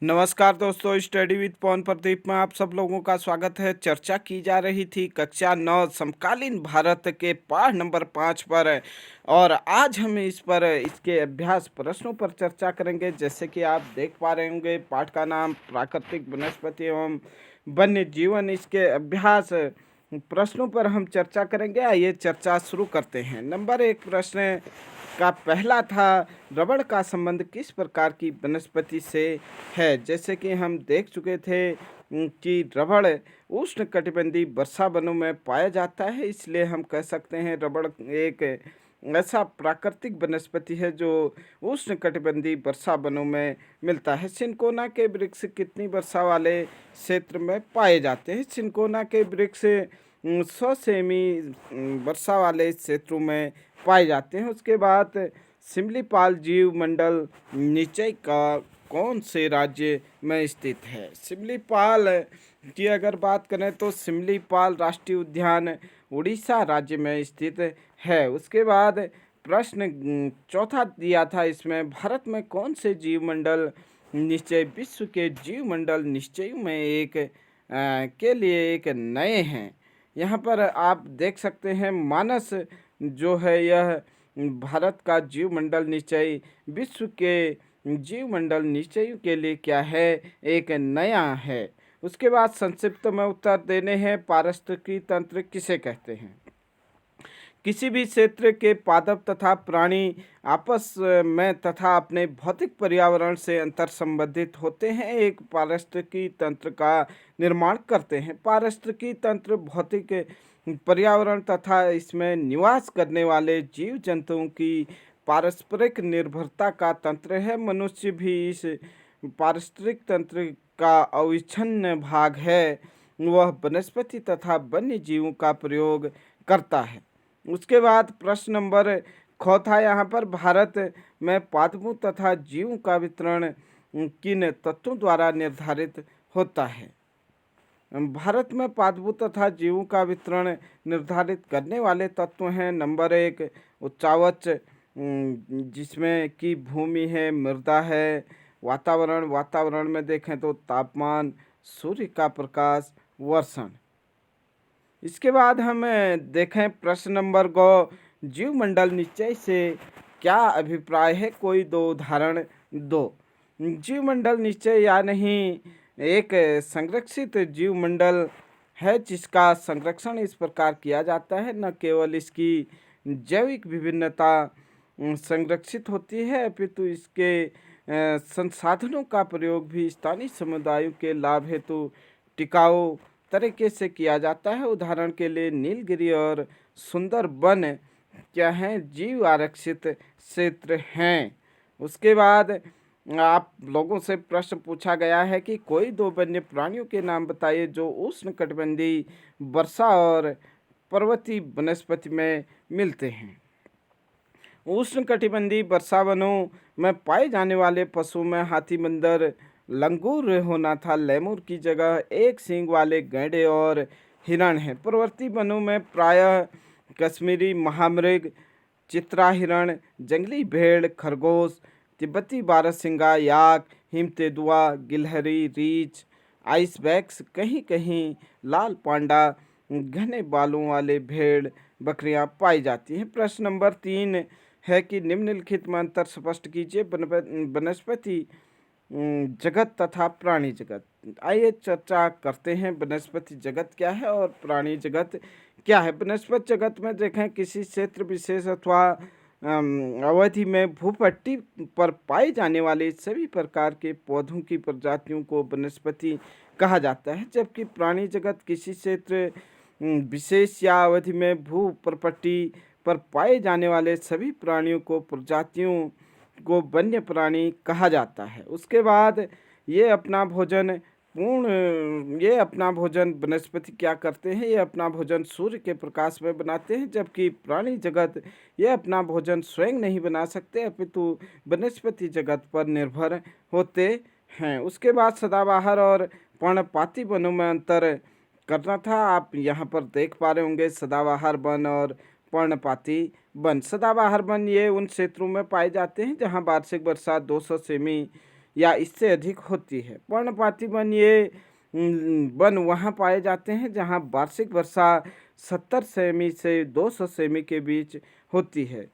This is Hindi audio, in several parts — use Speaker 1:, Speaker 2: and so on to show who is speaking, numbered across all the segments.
Speaker 1: नमस्कार दोस्तों, स्टडी विद पवन प्रदीप में आप सब लोगों का स्वागत है। चर्चा की जा रही थी कक्षा 9 समकालीन भारत के पाठ नंबर 5 पर। और आज हम इस पर इसके अभ्यास प्रश्नों पर चर्चा करेंगे। जैसे कि आप देख पा रहे होंगे, पाठ का नाम प्राकृतिक वनस्पति एवं वन्य जीवन। इसके अभ्यास प्रश्नों पर हम चर्चा करेंगे। आइए चर्चा शुरू करते हैं। नंबर 1 प्रश्न का पहला था, रबड़ का संबंध किस प्रकार की वनस्पति से है। जैसे कि हम देख चुके थे कि रबड़ उष्णकटिबंधीय वर्षा वनों में पाया जाता है, इसलिए हम कह सकते हैं रबड़ एक ऐसा प्राकृतिक वनस्पति है जो उष्णकटिबंधीय वर्षा वनों में मिलता है। सिनकोना के वृक्ष कितनी वर्षा वाले क्षेत्र में पाए जाते हैं। सिनकोना के वृक्ष 100 सेमी वर्षा वाले क्षेत्रों में पाए जाते हैं। उसके बाद सिमलीपाल जीव मंडल निचय का कौन से राज्य में स्थित है। सिमलीपाल की अगर बात करें तो सिमलीपाल राष्ट्रीय उद्यान उड़ीसा राज्य में स्थित है। उसके बाद प्रश्न चौथा दिया था इसमें, भारत में कौन से जीव मंडल निश्चय विश्व के जीव मंडल निश्चयों में एक के लिए एक नए हैं। यहाँ पर आप देख सकते हैं मानस जो है यह भारत का जीव मंडल निश्चय विश्व के जीव मंडल निश्चयों के लिए क्या है, एक नया है। उसके बाद संक्षिप्त में उत्तर देने हैं। पारिस्थितिकी तंत्र किसे कहते हैं। किसी भी क्षेत्र के पादप तथा प्राणी आपस में तथा अपने भौतिक पर्यावरण से अंतर संबंधित होते हैं, एक पारिस्थितिकी तंत्र का निर्माण करते हैं। पारिस्थितिकी तंत्र भौतिक पर्यावरण तथा इसमें निवास करने वाले जीव जंतुओं की पारस्परिक निर्भरता का तंत्र है। मनुष्य भी इस पारिस्थितिक तंत्र का अविच्छिन्न भाग है। वह वनस्पति तथा वन्य जीवों का प्रयोग करता है। उसके बाद प्रश्न नंबर ख था यहाँ पर, भारत में पादपों तथा जीवों का वितरण किन तत्वों द्वारा निर्धारित होता है। भारत में पादपों तथा जीवों का वितरण निर्धारित करने वाले तत्व हैं। नंबर 1 उच्चावच, जिसमें कि भूमि है, मृदा है, वातावरण में देखें तो तापमान, सूर्य का प्रकाश, वर्षण। इसके बाद हम देखें प्रश्न नंबर ग, जीवमंडल निश्चय से क्या अभिप्राय है, कोई दो उदाहरण दो। जीवमंडल निश्चय या नहीं एक संरक्षित जीवमंडल है जिसका संरक्षण इस प्रकार किया जाता है, न केवल इसकी जैविक विभिन्नता संरक्षित होती है अपितु इसके संसाधनों का प्रयोग भी स्थानीय समुदायों के लाभ हेतु टिकाऊ तरीके से किया जाता है। उदाहरण के लिए नीलगिरी और सुंदरबन क्या हैं, जीव आरक्षित क्षेत्र हैं। उसके बाद आप लोगों से प्रश्न पूछा गया है कि कोई दो वन्य प्राणियों के नाम बताइए जो उष्णकटिबंधीय वर्षा और पर्वतीय वनस्पति में मिलते हैं। उष्णकटिबंधीय वर्षा वनों में पाए जाने वाले पशुओं में हाथी, बंदर, लंगूर होना था। लेमुर की जगह एक सींग वाले गैंडे और हिरण हैं। पर्वतीय वनों में प्रायः कश्मीरी महामृग, चित्रा हिरण, जंगली भेड़, खरगोश, तिब्बती बारहसिंगा याक, हिम तेंदुआ, गिलहरी, रीछ, आइसबैक्स, कहीं कहीं लाल पांडा, घने बालों वाले भेड़ बकरियां पाई जाती हैं। प्रश्न नंबर 3 है कि निम्नलिखित में अंतर स्पष्ट कीजिए। वनस्पति जगत तथा प्राणी जगत। आइए चर्चा करते हैं वनस्पति जगत क्या है और प्राणी जगत क्या है। वनस्पति जगत में देखें किसी क्षेत्र विशेष अथवा अवधि में भूपट्टी पर पाए जाने वाले सभी प्रकार के पौधों की प्रजातियों को वनस्पति कहा जाता है, जबकि प्राणी जगत किसी क्षेत्र विशेष या अवधि में भू प्रपट्टी पर पाए जाने वाले सभी प्राणियों को प्रजातियों को वन्य प्राणी कहा जाता है। उसके बाद ये अपना भोजन वनस्पति क्या करते हैं, ये अपना भोजन सूर्य के प्रकाश में बनाते हैं, जबकि प्राणी जगत ये अपना भोजन स्वयं नहीं बना सकते अपितु वनस्पति जगत पर निर्भर होते हैं। उसके बाद सदाबहार और पर्णपाती वनों में अंतर करना था। आप यहाँ पर देख पा रहे होंगे सदाबहार वन और पर्णपाती वन। सदाबहार वन ये उन क्षेत्रों में पाए जाते हैं जहाँ वार्षिक वर्षा 200 सेमी या इससे अधिक होती है। पर्णपाती वन ये वन वहाँ पाए जाते हैं जहाँ वार्षिक वर्षा 70 सेमी से 200 सेमी के बीच होती है।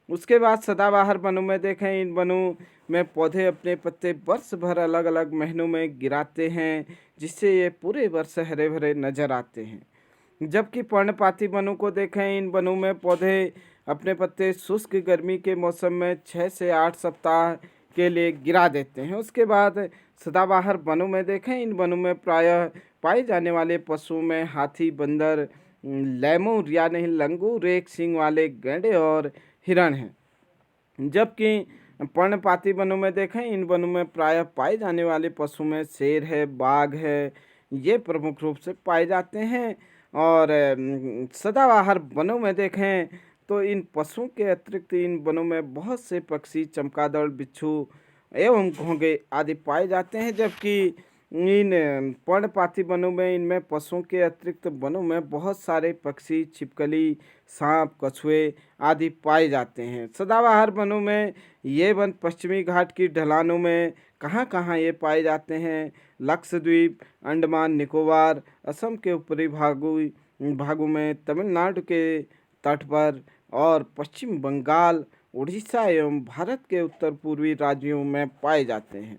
Speaker 1: उसके बाद सदाबहार वनों में देखें, इन वनों में पौधे अपने पत्ते वर्ष भर अलग अलग महीनों में गिराते हैं, जिससे ये पूरे वर्ष हरे भरे नजर आते हैं। जबकि पर्णपाती वनों को देखें, इन वनों में पौधे अपने पत्ते शुष्क गर्मी के मौसम में 6 से 8 सप्ताह के लिए गिरा देते हैं। उसके बाद सदाबहार वनों में देखें, इन वनों में प्रायः पाए जाने वाले पशुओं में हाथी, बंदर, लैमूर यानी लंगूर, एक सींग वाले गैंडे और हिरण हैं। जबकि पर्णपाती वनों में देखें, इन वनों में प्रायः पाए जाने वाले पशु में शेर है, बाघ है, ये प्रमुख रूप से पाए जाते हैं। और सदाबहार वनों में देखें तो इन पशुओं के अतिरिक्त इन वनों में बहुत से पक्षी, चमगादड़, बिच्छू एवं घोंघे आदि पाए जाते हैं। जबकि इन पर्णपाती वनों में इनमें पशुओं के अतिरिक्त वनों में बहुत सारे पक्षी, छिपकली, सांप, कछुए आदि पाए जाते हैं। सदाबहार वनों में ये वन पश्चिमी घाट की ढलानों में कहाँ कहाँ ये पाए जाते हैं? लक्षद्वीप, अंडमान निकोबार, असम के ऊपरी भागों में, तमिलनाडु के तट पर और पश्चिम बंगाल, उड़ीसा एवं भारत के उत्तर पूर्वी राज्यों में पाए जाते हैं।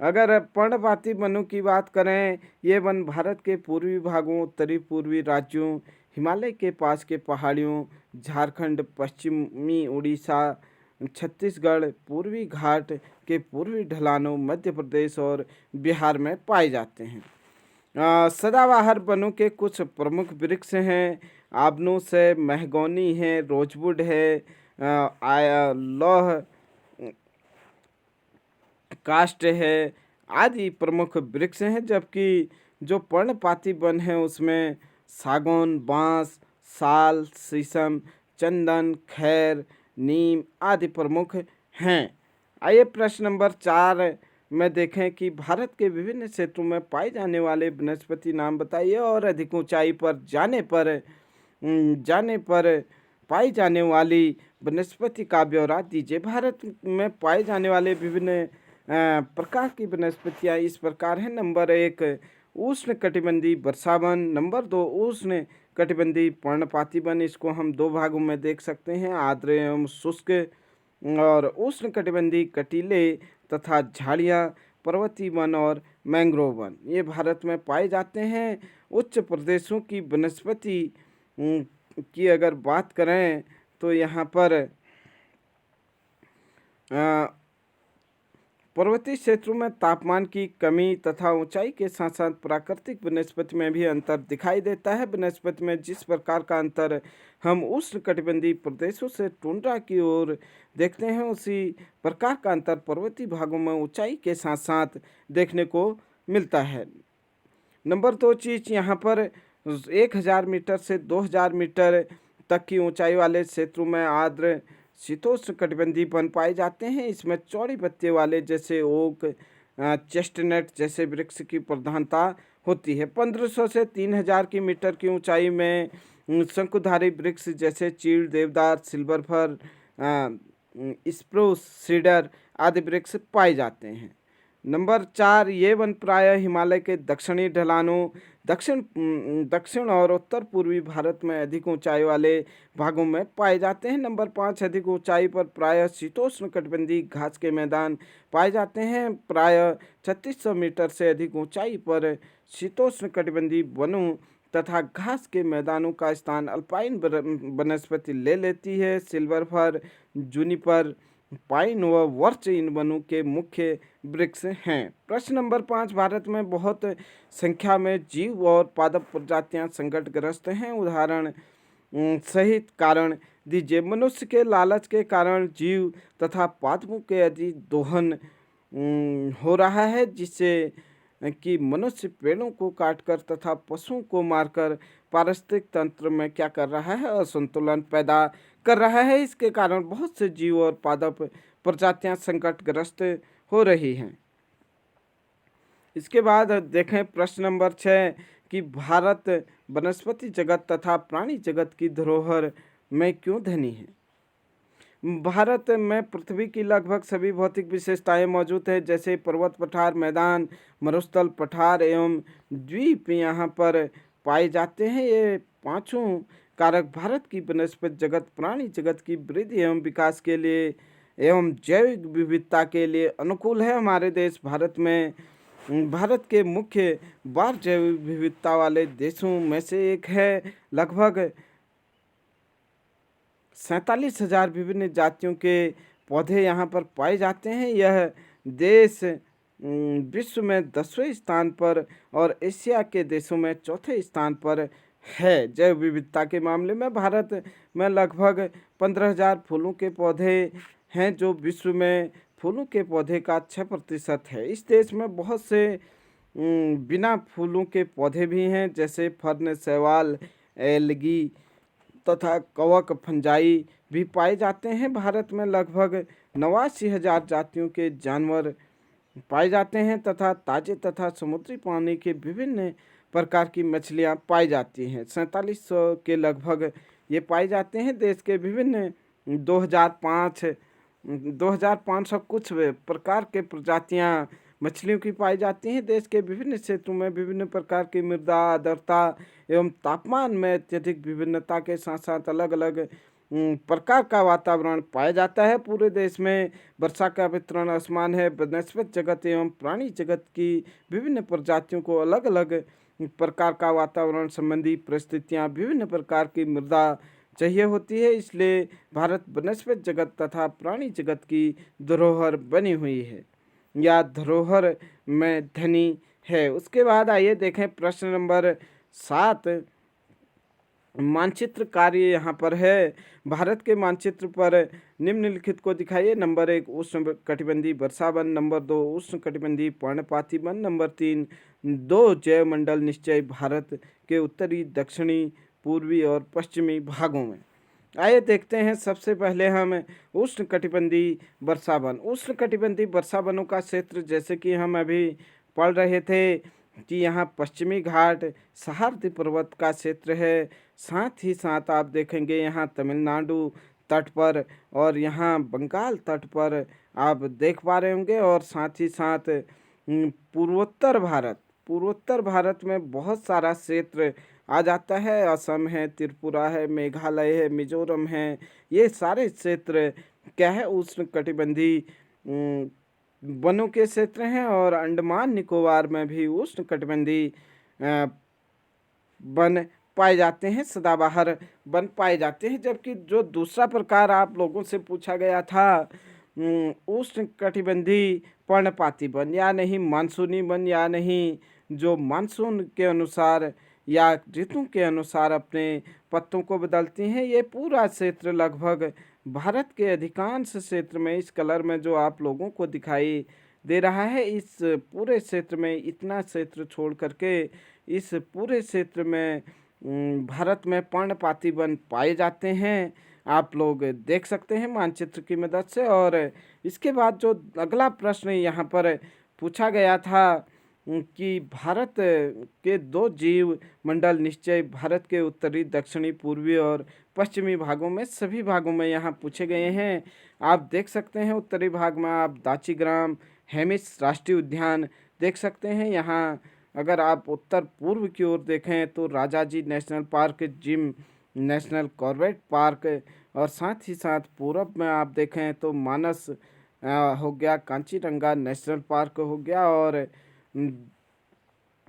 Speaker 1: अगर पर्णपाती वनों की बात करें, ये वन भारत के पूर्वी भागों, उत्तरी पूर्वी राज्यों, हिमालय के पास के पहाड़ियों, झारखंड, पश्चिमी उड़ीसा, छत्तीसगढ़, पूर्वी घाट के पूर्वी ढलानों, मध्य प्रदेश और बिहार में पाए जाते हैं। सदाबहार वनों के कुछ प्रमुख वृक्ष हैं। आबनूस है, महगौनी है, रोजवुड है, लौह काष्ठ है आदि प्रमुख वृक्ष हैं। जबकि जो पर्णपाती वन है उसमें सागौन, बांस, साल, शीशम, चंदन, खैर, नीम आदि प्रमुख हैं। आइए प्रश्न नंबर 4 में देखें कि भारत के विभिन्न क्षेत्रों में पाए जाने वाले वनस्पति नाम बताइए और अधिक ऊंचाई पर जाने पर पाई जाने वाली वनस्पति का ब्यौरा दीजिए। भारत में पाए जाने वाले विभिन्न प्रकार की वनस्पतियाँ इस प्रकार हैं। नंबर 1 उष्ण कटिबंधीय वर्षावन, नंबर 2 उष्ण कटिबंधीय पर्णपाती वन, इसको हम 2 भागों में देख सकते हैं, आर्द्र एवं शुष्क। और उष्ण कटिबंधीय कटीले तथा झाड़ियाँ, पर्वतीय वन और मैंग्रोव वन, ये भारत में पाए जाते हैं। उच्च प्रदेशों की वनस्पति की अगर बात करें तो यहाँ पर पर्वतीय क्षेत्रों में तापमान की कमी तथा ऊंचाई के साथ साथ प्राकृतिक वनस्पति में भी अंतर दिखाई देता है। वनस्पति में जिस प्रकार का अंतर हम उष्ण कटिबंधीय प्रदेशों से टुंड्रा की ओर देखते हैं, उसी प्रकार का अंतर पर्वतीय भागों में ऊंचाई के साथ साथ देखने को मिलता है। नंबर 2 चीज़, यहाँ पर 1000 मीटर से 2000 मीटर तक की ऊंचाई वाले क्षेत्रों में आर्द्र शीतोष्ण कटिबंधीय वन पाए जाते हैं। इसमें चौड़ी पत्ते वाले जैसे ओक, चेस्टनट जैसे वृक्ष की प्रधानता होती है। 1500 से 3000 की मीटर की ऊंचाई में शंकुधारी वृक्ष जैसे चीड़, देवदार, सिल्वर फर, स्प्रूस, सीडर आदि वृक्ष पाए जाते हैं। नंबर 4 ये वन प्रायः हिमालय के दक्षिणी ढलानों, दक्षिण और उत्तर पूर्वी भारत में अधिक ऊंचाई वाले भागों में पाए जाते हैं। नंबर 5 अधिक ऊंचाई पर प्रायः शीतोष्ण कटिबंधीय घास के मैदान पाए जाते हैं। प्रायः 3600 मीटर से अधिक ऊंचाई पर शीतोष्ण कटिबंधीय वनों तथा घास के मैदानों का स्थान अल्पाइन वनस्पति ले लेती है। सिल्वर फर, जूनिपर, पाइन व वर्च इन वनों के मुख्य वृक्ष हैं। प्रश्न नंबर 5 भारत में बहुत संख्या में जीव और पादप प्रजातियां संकटग्रस्त हैं, उदाहरण सहित कारण दीजिए। मनुष्य के लालच के कारण जीव तथा पादपों के अधिक दोहन हो रहा है, जिससे कि मनुष्य पेड़ों को काटकर तथा पशुओं को मारकर पारिस्थितिक तंत्र में क्या कर रहा है, असंतुलन पैदा कर रहा है। इसके कारण बहुत से जीव और पादप प्रजातियां संकटग्रस्त हो रही हैं। इसके बाद देखें प्रश्न नंबर 6 कि भारत वनस्पति जगत तथा प्राणी जगत की धरोहर में क्यों धनी है। भारत में पृथ्वी की लगभग सभी भौतिक विशेषताएं मौजूद है, जैसे पर्वत, पठार, मैदान, मरुस्थल, पठार एवं द्वीप यहाँ पर पाए जाते हैं। ये पांचों कारक भारत की वनस्पति जगत, प्राणी जगत की वृद्धि एवं विकास के लिए एवं जैविक विविधता के लिए अनुकूल है। हमारे देश भारत में भारत के मुख्य 12 जैव विविधता वाले देशों में से एक है। लगभग 47,000 विभिन्न जातियों के पौधे यहाँ पर पाए जाते हैं। यह देश विश्व में 10वें स्थान पर और एशिया के देशों में चौथे स्थान पर है। जैव विविधता के मामले में भारत में लगभग 15,000 फूलों के पौधे हैं, जो विश्व में फूलों के पौधे का 6% है। इस देश में बहुत से बिना फूलों के पौधे भी हैं, जैसे फर्न, शैवाल, एलगी तथा कवक, फंजाई भी पाए जाते हैं। भारत में लगभग 89,000 जातियों के जानवर पाए जाते हैं तथा ताजे तथा समुद्री पानी के विभिन्न प्रकार की मछलियां पाई जाती हैं। 4700 के लगभग ये पाए जाते हैं। देश के विभिन्न 2500 कुछ प्रकार के प्रजातियां मछलियों की पाई जाती हैं। देश के विभिन्न क्षेत्रों में विभिन्न प्रकार की मृदा, आर्द्रता एवं तापमान में अत्यधिक विभिन्नता के साथ साथ अलग अलग प्रकार का वातावरण पाया जाता है। पूरे देश में वर्षा का वितरण असमान है। वनस्पति जगत एवं प्राणी जगत की विभिन्न प्रजातियों को अलग अलग प्रकार का वातावरण संबंधी परिस्थितियां, विभिन्न प्रकार की मृदा चाहिए होती है। इसलिए भारत वनस्पति जगत तथा प्राणी जगत की धरोहर बनी हुई है या धरोहर में धनी है। उसके बाद आइए देखें प्रश्न नंबर 7। मानचित्र कार्य यहाँ पर है। भारत के मानचित्र पर निम्नलिखित को दिखाइए। नंबर 1 उष्ण कटिबंधीय वर्षा वन, नंबर 2 उष्ण कटिबंधीय पर्णपाती वन, नंबर 3 2 जैव मंडल निश्चय भारत के उत्तरी, दक्षिणी, पूर्वी और पश्चिमी भागों में। आइए देखते हैं। सबसे पहले हम उष्ण कटिबंधीय वर्षा वन। उष्ण कटिबंधीय वर्षा वनों का क्षेत्र, जैसे कि हम अभी पढ़ रहे थे कि यहाँ पश्चिमी घाट, सहारती पर्वत का क्षेत्र है। साथ ही साथ आप देखेंगे यहाँ तमिलनाडु तट पर और यहाँ बंगाल तट पर आप देख पा रहे होंगे। और साथ ही साथ पूर्वोत्तर भारत में बहुत सारा क्षेत्र आ जाता है। असम है, त्रिपुरा है, मेघालय है, मिजोरम है। ये सारे क्षेत्र क्या है, उष्ण कटिबंधीय वनों के क्षेत्र हैं। और अंडमान निकोबार में भी उष्ण कटिबंधीय वन पाए जाते हैं, सदाबहार वन पाए जाते हैं। जबकि जो दूसरा प्रकार आप लोगों से पूछा गया था, उष्ण कटिबंधीय पर्णपाती वन या नहीं मानसूनी वन या नहीं, जो मानसून के अनुसार या ऋतु के अनुसार अपने पत्तों को बदलती हैं, ये पूरा क्षेत्र लगभग भारत के अधिकांश क्षेत्र में इस कलर में जो आप लोगों को दिखाई दे रहा है, इस पूरे क्षेत्र में इतना क्षेत्र छोड़ करके इस पूरे क्षेत्र में भारत में पर्णपाती वन पाए जाते हैं। आप लोग देख सकते हैं मानचित्र की मदद से। और इसके बाद जो अगला प्रश्न यहाँ पर पूछा गया था कि भारत के 2 जीव मंडल निश्चय भारत के उत्तरी, दक्षिणी, पूर्वी और पश्चिमी भागों में, सभी भागों में यहाँ पूछे गए हैं। आप देख सकते हैं उत्तरी भाग में आप दाचीग्राम हेमिस राष्ट्रीय उद्यान देख सकते हैं। यहाँ अगर आप उत्तर पूर्व की ओर देखें तो Rajaji national park, gym national Corbett park, और साथ ही साथ पूरब में आप देखें तो मानस हो गया, कांचीरंगा नेशनल पार्क हो गया। और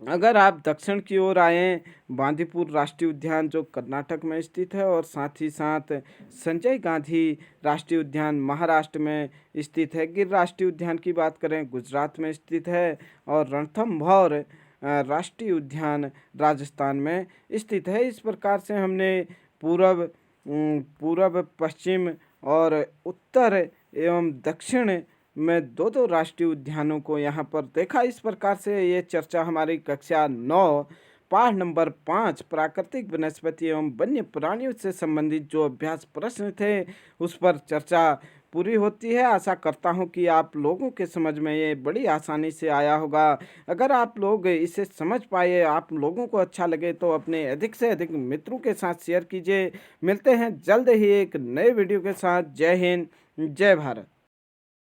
Speaker 1: अगर आप दक्षिण की ओर आएँ, बांदीपुर राष्ट्रीय उद्यान जो कर्नाटक में स्थित है, और साथ ही साथ संजय गांधी राष्ट्रीय उद्यान महाराष्ट्र में स्थित है। गिर राष्ट्रीय उद्यान की बात करें, गुजरात में स्थित है। और रणथंभौर राष्ट्रीय उद्यान राजस्थान में स्थित है। इस प्रकार से हमने पूर्व, पश्चिम और उत्तर एवं दक्षिण में 2 राष्ट्रीय उद्यानों को यहाँ पर देखा। इस प्रकार से ये चर्चा हमारी कक्षा 9 पाठ नंबर 5 प्राकृतिक वनस्पति एवं वन्य प्राणियों से संबंधित जो अभ्यास प्रश्न थे उस पर चर्चा पूरी होती है। आशा करता हूँ कि आप लोगों के समझ में ये बड़ी आसानी से आया होगा। अगर आप लोग इसे समझ पाए, आप लोगों को अच्छा लगे तो अपने अधिक से अधिक मित्रों के साथ शेयर कीजिए। मिलते हैं जल्द ही एक नए वीडियो के साथ। जय हिंद, जय भारत।